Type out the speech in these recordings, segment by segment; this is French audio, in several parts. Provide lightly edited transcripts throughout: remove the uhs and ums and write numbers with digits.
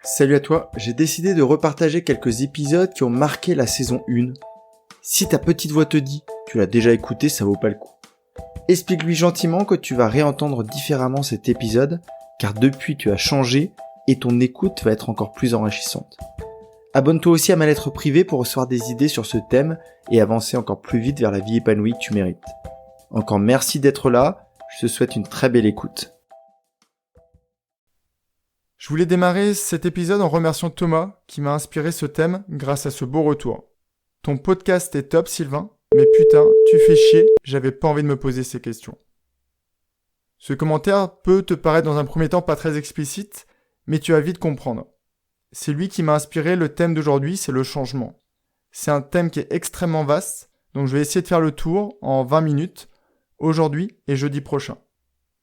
Salut à toi, j'ai décidé de repartager quelques épisodes qui ont marqué la saison 1. Si ta petite voix te dit, tu l'as déjà écouté, ça vaut pas le coup. Explique-lui gentiment que tu vas réentendre différemment cet épisode, car depuis tu as changé et ton écoute va être encore plus enrichissante. Abonne-toi aussi à ma lettre privée pour recevoir des idées sur ce thème et avancer encore plus vite vers la vie épanouie que tu mérites. Encore merci d'être là, je te souhaite une très belle écoute. Je voulais démarrer cet épisode en remerciant Thomas qui m'a inspiré ce thème grâce à ce beau retour. Ton podcast est top Sylvain, mais putain, tu fais chier, j'avais pas envie de me poser ces questions. Ce commentaire peut te paraître dans un premier temps pas très explicite, mais tu vas vite comprendre. C'est lui qui m'a inspiré le thème d'aujourd'hui, c'est le changement. C'est un thème qui est extrêmement vaste, donc je vais essayer de faire le tour en 20 minutes, aujourd'hui et jeudi prochain.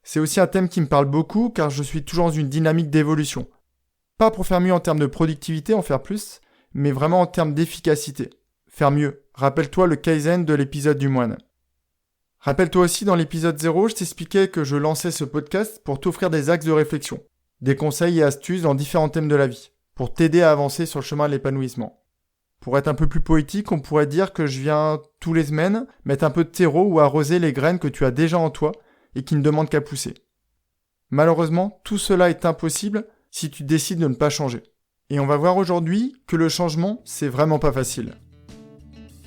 C'est aussi un thème qui me parle beaucoup car je suis toujours dans une dynamique d'évolution. Pas pour faire mieux en termes de productivité, en faire plus, mais vraiment en termes d'efficacité. Faire mieux. Rappelle-toi le Kaizen de l'épisode du moine. Rappelle-toi aussi dans l'épisode 0, je t'expliquais que je lançais ce podcast pour t'offrir des axes de réflexion, des conseils et astuces dans différents thèmes de la vie, pour t'aider à avancer sur le chemin de l'épanouissement. Pour être un peu plus poétique, on pourrait dire que je viens tous les semaines mettre un peu de terreau ou arroser les graines que tu as déjà en toi et qui ne demandent qu'à pousser. Malheureusement, tout cela est impossible si tu décides de ne pas changer. Et on va voir aujourd'hui que le changement, c'est vraiment pas facile.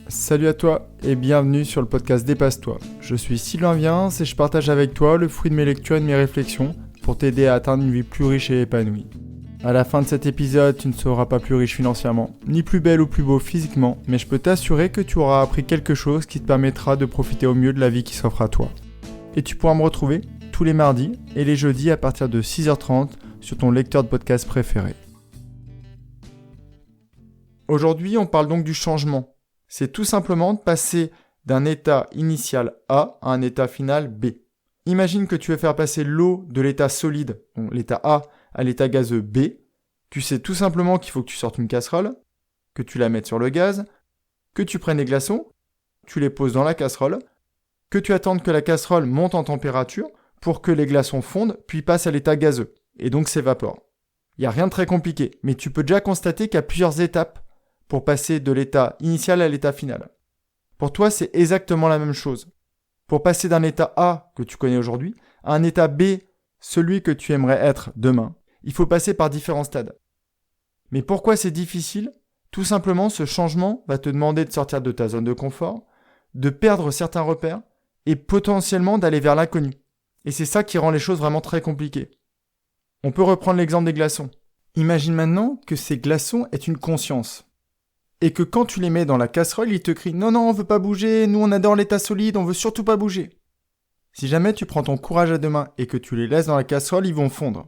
Salut à toi et bienvenue sur le podcast Dépasse-toi. Je suis Sylvain Viens et je partage avec toi le fruit de mes lectures et de mes réflexions pour t'aider à atteindre une vie plus riche et épanouie. À la fin de cet épisode, tu ne seras pas plus riche financièrement, ni plus belle ou plus beau physiquement, mais je peux t'assurer que tu auras appris quelque chose qui te permettra de profiter au mieux de la vie qui s'offre à toi. Et tu pourras me retrouver tous les mardis et les jeudis à partir de 6h30 sur ton lecteur de podcast préféré. Aujourd'hui, on parle donc du changement. C'est tout simplement de passer d'un état initial A à un état final B. Imagine que tu veux faire passer l'eau de l'état solide, donc l'état A, à l'état gazeux B. Tu sais tout simplement qu'il faut que tu sortes une casserole, que tu la mettes sur le gaz, que tu prennes des glaçons, tu les poses dans la casserole, que tu attendes que la casserole monte en température pour que les glaçons fondent puis passent à l'état gazeux, et donc s'évaporent. Il n'y a rien de très compliqué, mais tu peux déjà constater qu'il y a plusieurs étapes pour passer de l'état initial à l'état final. Pour toi, c'est exactement la même chose. Pour passer d'un état A, que tu connais aujourd'hui, à un état B, celui que tu aimerais être demain, il faut passer par différents stades. Mais pourquoi c'est difficile ? Tout simplement, ce changement va te demander de sortir de ta zone de confort, de perdre certains repères, et potentiellement d'aller vers l'inconnu. Et c'est ça qui rend les choses vraiment très compliquées. On peut reprendre l'exemple des glaçons. Imagine maintenant que ces glaçons aient une conscience. Et que quand tu les mets dans la casserole, ils te crient « Non, non, on veut pas bouger, nous on adore l'état solide, on veut surtout pas bouger ». Si jamais tu prends ton courage à deux mains et que tu les laisses dans la casserole, ils vont fondre.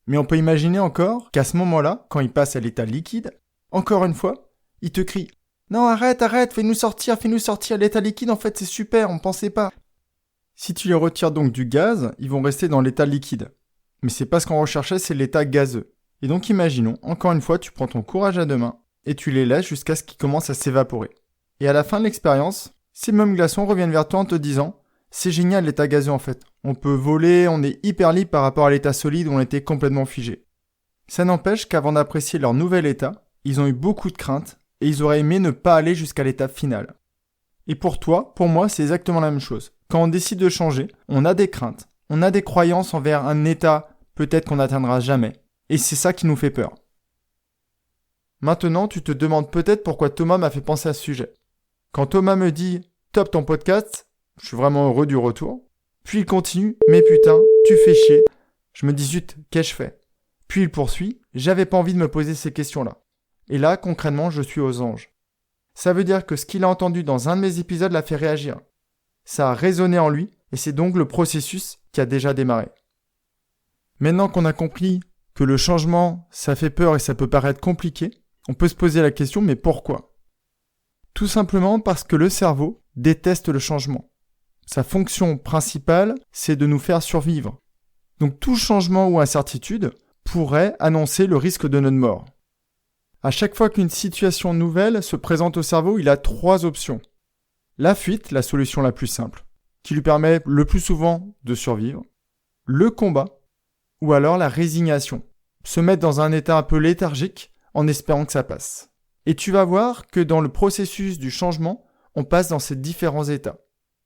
Mais on peut imaginer encore qu'à ce moment-là, quand ils passent à l'état liquide, encore une fois, ils te crient « Non, arrête, fais-nous sortir, l'état liquide en fait c'est super, on pensait pas ». Si tu les retires donc du gaz, ils vont rester dans l'état liquide. Mais c'est pas ce qu'on recherchait, c'est l'état gazeux. Et donc imaginons, encore une fois, tu prends ton courage à deux mains et tu les laisses jusqu'à ce qu'ils commencent à s'évaporer. Et à la fin de l'expérience, ces mêmes glaçons reviennent vers toi en te disant « C'est génial l'état gazeux en fait. On peut voler, on est hyper libre par rapport à l'état solide où on était complètement figé. » Ça n'empêche qu'avant d'apprécier leur nouvel état, ils ont eu beaucoup de craintes et ils auraient aimé ne pas aller jusqu'à l'étape finale. Et pour toi, pour moi, c'est exactement la même chose. Quand on décide de changer, on a des craintes, on a des croyances envers un état peut-être qu'on n'atteindra jamais. Et c'est ça qui nous fait peur. Maintenant, tu te demandes peut-être pourquoi Thomas m'a fait penser à ce sujet. Quand Thomas me dit « Top ton podcast », je suis vraiment heureux du retour. Puis il continue « Mais putain, tu fais chier ». Je me dis « Zut, qu'ai-je fait ?» Puis il poursuit « J'avais pas envie de me poser ces questions-là ». Et là, concrètement, je suis aux anges. Ça veut dire que ce qu'il a entendu dans un de mes épisodes l'a fait réagir. Ça a résonné en lui, et c'est donc le processus qui a déjà démarré. Maintenant qu'on a compris que le changement, ça fait peur et ça peut paraître compliqué, on peut se poser la question, mais pourquoi ? Tout simplement parce que le cerveau déteste le changement. Sa fonction principale, c'est de nous faire survivre. Donc tout changement ou incertitude pourrait annoncer le risque de notre mort. À chaque fois qu'une situation nouvelle se présente au cerveau, il a 3 options. La fuite, la solution la plus simple, qui lui permet le plus souvent de survivre. Le combat, ou alors la résignation, se mettre dans un état un peu léthargique en espérant que ça passe. Et tu vas voir que dans le processus du changement, on passe dans ces différents états.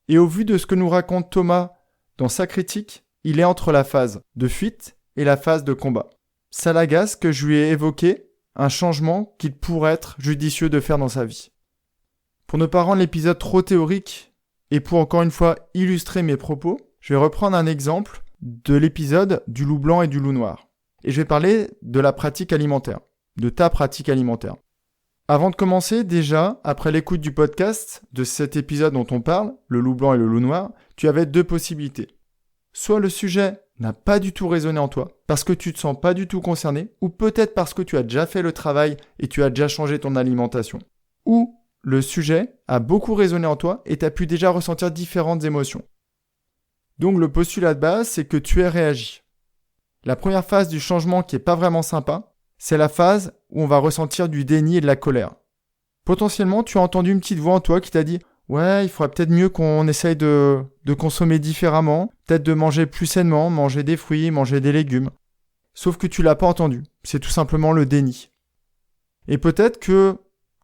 Et au vu de ce que nous raconte Thomas dans sa critique, il est entre la phase de fuite et la phase de combat. Ça l'agace que je lui ai évoqué un changement qu'il pourrait être judicieux de faire dans sa vie. Pour ne pas rendre l'épisode trop théorique et pour encore une fois illustrer mes propos, je vais reprendre un exemple de l'épisode du loup blanc et du loup noir. Et je vais parler de la pratique alimentaire, de ta pratique alimentaire. Avant de commencer, déjà, après l'écoute du podcast de cet épisode dont on parle, le loup blanc et le loup noir, tu avais deux possibilités. Soit le sujet n'a pas du tout résonné en toi, parce que tu te sens pas du tout concerné, ou peut-être parce que tu as déjà fait le travail et tu as déjà changé ton alimentation. Ou le sujet a beaucoup résonné en toi et tu as pu déjà ressentir différentes émotions. Donc le postulat de base, c'est que tu aies réagi. La première phase du changement qui est pas vraiment sympa, c'est la phase où on va ressentir du déni et de la colère. Potentiellement, tu as entendu une petite voix en toi qui t'a dit « Ouais, il faudrait peut-être mieux qu'on essaye de consommer différemment, peut-être de manger plus sainement, manger des fruits, manger des légumes. » Sauf que tu l'as pas entendu, c'est tout simplement le déni. Et peut-être que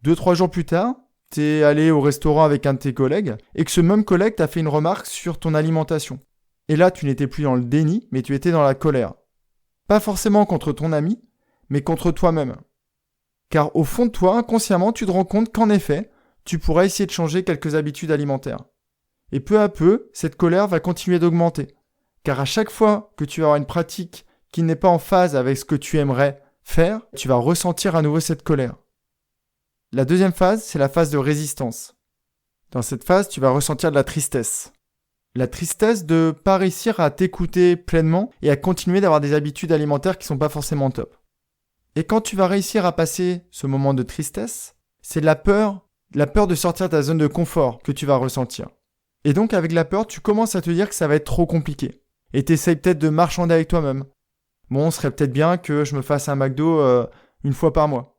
2-3 jours plus tard, t'es allé au restaurant avec un de tes collègues et que ce même collègue t'a fait une remarque sur ton alimentation. Et là, tu n'étais plus dans le déni, mais tu étais dans la colère. Pas forcément contre ton ami, mais contre toi-même. Car au fond de toi, inconsciemment, tu te rends compte qu'en effet, tu pourrais essayer de changer quelques habitudes alimentaires. Et peu à peu, cette colère va continuer d'augmenter. Car à chaque fois que tu vas avoir une pratique qui n'est pas en phase avec ce que tu aimerais faire, tu vas ressentir à nouveau cette colère. La deuxième phase, c'est la phase de résistance. Dans cette phase, tu vas ressentir de la tristesse. La tristesse de ne pas réussir à t'écouter pleinement et à continuer d'avoir des habitudes alimentaires qui ne sont pas forcément top. Et quand tu vas réussir à passer ce moment de tristesse, c'est la peur de sortir de ta zone de confort que tu vas ressentir. Et donc avec la peur, tu commences à te dire que ça va être trop compliqué. Et tu essayes peut-être de marchander avec toi-même. Bon, ce serait peut-être bien que je me fasse un McDo une fois par mois.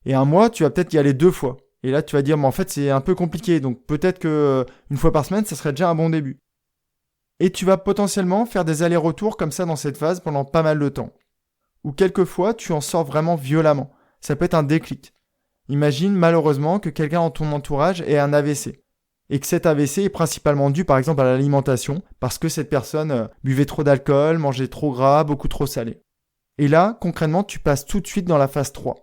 Et un mois, tu vas peut-être y aller 2 fois. Et là, tu vas dire, mais en fait, c'est un peu compliqué. Donc peut-être que une fois par semaine, ça serait déjà un bon début. Et tu vas potentiellement faire des allers-retours comme ça dans cette phase pendant pas mal de temps. Ou quelquefois, tu en sors vraiment violemment. Ça peut être un déclic. Imagine malheureusement que quelqu'un dans ton entourage ait un AVC. Et que cet AVC est principalement dû par exemple à l'alimentation, parce que cette personne buvait trop d'alcool, mangeait trop gras, beaucoup trop salé. Et là, concrètement, tu passes tout de suite dans la phase 3.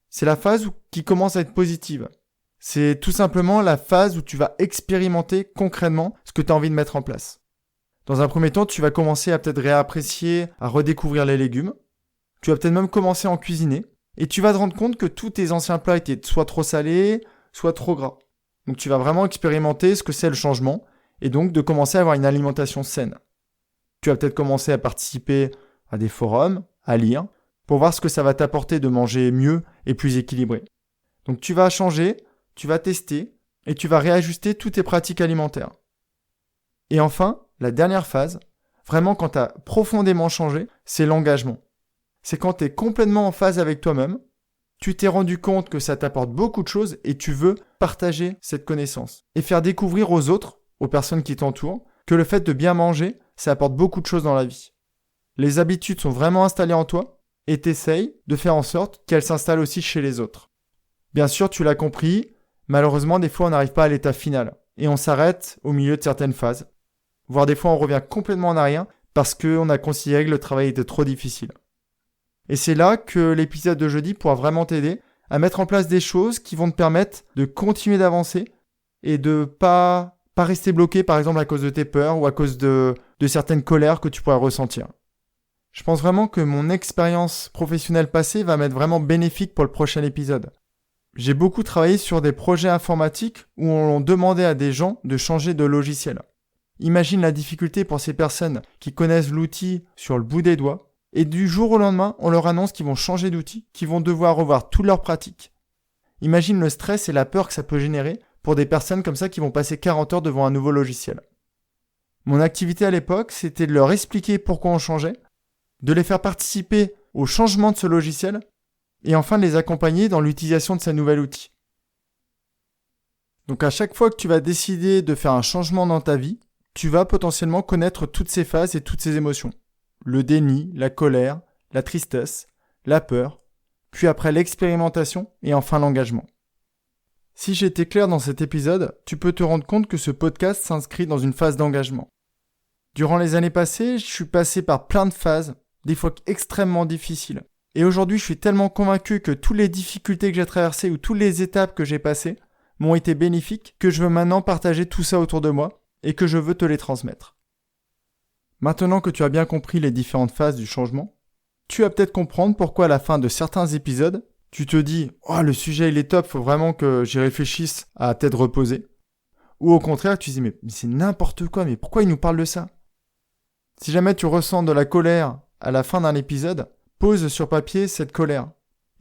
C'est la phase qui commence à être positive. C'est tout simplement la phase où tu vas expérimenter concrètement ce que tu as envie de mettre en place. Dans un premier temps, tu vas commencer à peut-être réapprécier, à redécouvrir les légumes. Tu vas peut-être même commencer à en cuisiner. Et tu vas te rendre compte que tous tes anciens plats étaient soit trop salés, soit trop gras. Donc tu vas vraiment expérimenter ce que c'est le changement et donc de commencer à avoir une alimentation saine. Tu vas peut-être commencer à participer à des forums, à lire, pour voir ce que ça va t'apporter de manger mieux et plus équilibré. Donc tu vas changer, tu vas tester et tu vas réajuster toutes tes pratiques alimentaires. Et enfin, la dernière phase, vraiment quand tu as profondément changé, c'est l'engagement. C'est quand tu es complètement en phase avec toi-même, tu t'es rendu compte que ça t'apporte beaucoup de choses et tu veux partager cette connaissance et faire découvrir aux autres, aux personnes qui t'entourent, que le fait de bien manger, ça apporte beaucoup de choses dans la vie. Les habitudes sont vraiment installées en toi et t'essayes de faire en sorte qu'elles s'installent aussi chez les autres. Bien sûr, tu l'as compris, malheureusement, des fois, on n'arrive pas à l'étape finale et on s'arrête au milieu de certaines phases. Voire des fois, on revient complètement en arrière parce qu'on a considéré que le travail était trop difficile. Et c'est là que l'épisode de jeudi pourra vraiment t'aider à mettre en place des choses qui vont te permettre de continuer d'avancer et de pas rester bloqué par exemple à cause de tes peurs ou à cause de certaines colères que tu pourrais ressentir. Je pense vraiment que mon expérience professionnelle passée va m'être vraiment bénéfique pour le prochain épisode. J'ai beaucoup travaillé sur des projets informatiques où on demandait à des gens de changer de logiciel. Imagine la difficulté pour ces personnes qui connaissent l'outil sur le bout des doigts. Et du jour au lendemain, on leur annonce qu'ils vont changer d'outil, qu'ils vont devoir revoir toutes leurs pratiques. Imagine le stress et la peur que ça peut générer pour des personnes comme ça qui vont passer 40 heures devant un nouveau logiciel. Mon activité à l'époque, c'était de leur expliquer pourquoi on changeait, de les faire participer au changement de ce logiciel et enfin de les accompagner dans l'utilisation de ces nouveaux outils. Donc à chaque fois que tu vas décider de faire un changement dans ta vie, tu vas potentiellement connaître toutes ces phases et toutes ces émotions. Le déni, la colère, la tristesse, la peur, puis après l'expérimentation et enfin l'engagement. Si j'ai été clair dans cet épisode, tu peux te rendre compte que ce podcast s'inscrit dans une phase d'engagement. Durant les années passées, je suis passé par plein de phases, des fois extrêmement difficiles. Et aujourd'hui, je suis tellement convaincu que toutes les difficultés que j'ai traversées ou toutes les étapes que j'ai passées m'ont été bénéfiques, que je veux maintenant partager tout ça autour de moi et que je veux te les transmettre. Maintenant que tu as bien compris les différentes phases du changement, tu vas peut-être comprendre pourquoi à la fin de certains épisodes, tu te dis « Oh, le sujet il est top, faut vraiment que j'y réfléchisse à tête reposée ». Ou au contraire, tu te dis « Mais c'est n'importe quoi, mais pourquoi il nous parle de ça ?» Si jamais tu ressens de la colère à la fin d'un épisode, pose sur papier cette colère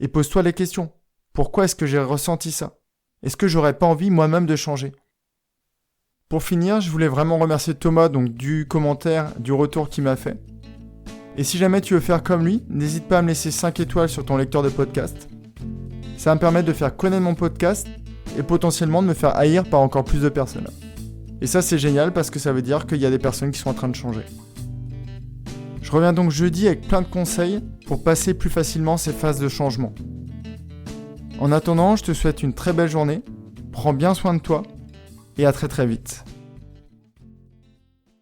et pose-toi les questions. Pourquoi est-ce que j'ai ressenti ça ? Est-ce que j'aurais pas envie moi-même de changer ? Pour finir, je voulais vraiment remercier Thomas du commentaire, du retour qu'il m'a fait. Et si jamais tu veux faire comme lui, n'hésite pas à me laisser 5 étoiles sur ton lecteur de podcast. Ça va me permettre de faire connaître mon podcast et potentiellement de me faire haïr par encore plus de personnes. Et ça c'est génial parce que ça veut dire qu'il y a des personnes qui sont en train de changer. Je reviens donc jeudi avec plein de conseils pour passer plus facilement ces phases de changement. En attendant, je te souhaite une très belle journée, prends bien soin de toi et à très très vite.